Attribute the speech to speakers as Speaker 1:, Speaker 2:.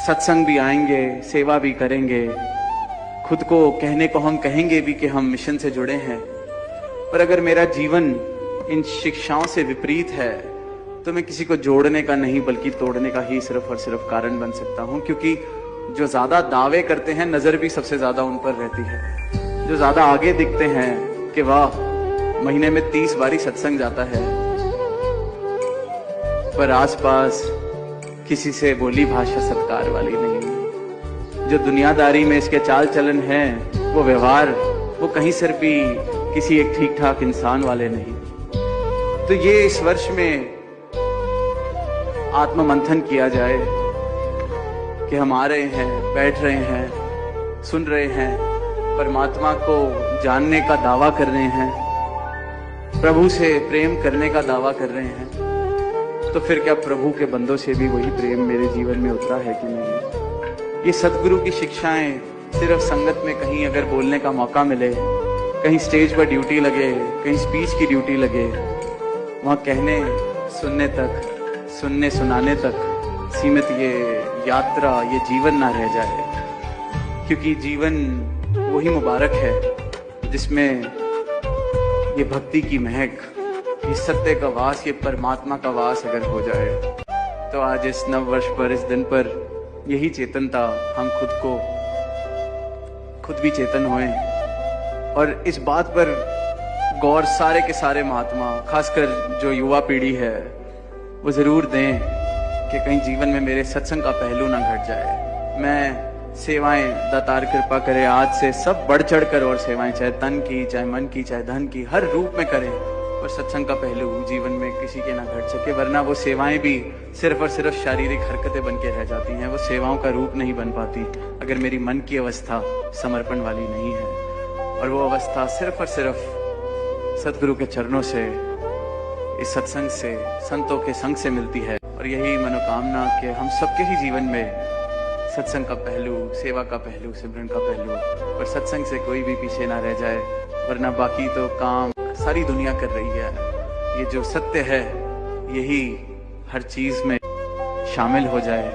Speaker 1: सत्संग भी आएंगे, सेवा भी करेंगे, खुद को कहने को हम कहेंगे भी कि हम मिशन से जुड़े हैं, पर अगर मेरा जीवन इन शिक्षाओं से विपरीत है तो मैं किसी को जोड़ने का नहीं बल्कि तोड़ने का ही सिर्फ और सिर्फ कारण बन सकता हूं। क्योंकि जो ज्यादा दावे करते हैं नजर भी सबसे ज्यादा उन पर रहती है। जो ज्यादा आगे दिखते हैं कि वाह महीने में 30 बारी सत्संग जाता है, पर आसपास किसी से बोली भाषा सत्कार वाली नहीं। जो दुनियादारी में इसके चाल चलन है, वो व्यवहार, वो कहीं सिर भी किसी एक ठीक ठाक इंसान वाले नहीं। तो ये इस वर्ष में आत्म मंथन किया जाए कि हम आ रहे हैं, बैठ रहे हैं, सुन रहे हैं, परमात्मा को जानने का दावा कर रहे हैं, प्रभु से प्रेम करने का दावा कर रहे हैं, तो फिर क्या प्रभु के बंदों से भी वही प्रेम मेरे जीवन में उतरा है कि नहीं? ये सतगुरु की शिक्षाएं सिर्फ संगत में कहीं अगर बोलने का मौका मिले, कहीं स्टेज पर ड्यूटी लगे, कहीं स्पीच की ड्यूटी लगे, वहां कहने सुनने तक, सुनने सुनाने तक सीमित ये यात्रा, ये जीवन ना रह जाए। क्योंकि जीवन वही मुबारक है जिसमें ये भक्ति की महक, ये सत्य का वास, ये परमात्मा का वास अगर हो जाए। तो आज इस नव वर्ष पर, इस दिन पर यही चेतनता, हम खुद भी चेतन होएं और इस बात पर गौर सारे के सारे महात्मा, खासकर जो युवा पीढ़ी है, वो जरूर दें कि कहीं जीवन में मेरे सत्संग का पहलू ना घट जाए। मैं सेवाएं, दातार कृपा करे, आज से सब बढ़ चढ़ कर और सेवाएं, चाहे तन की, चाहे मन की, चाहे धन की, हर रूप में करें, और सत्संग का पहलू जीवन में किसी के ना घट सके। वरना वो सेवाएं भी सिर्फ और सिर्फ शारीरिक हरकतें बन के रह जाती हैं, वो सेवाओं का रूप नहीं बन पाती अगर मेरी मन की अवस्था समर्पण वाली नहीं है। और वो अवस्था सिर्फ और सिर्फ सतगुरु के चरणों से, इस सत्संग से, संतों के संग से मिलती है। और यही मनोकामना कि हम सबके ही जीवन में सत्संग का पहलू, सेवा का पहलू, सिमरन का पहलू, और सत्संग से कोई भी पीछे ना रह जाए। वरना बाकी तो काम सारी दुनिया कर रही है, ये जो सत्य है यही हर चीज में शामिल हो जाए।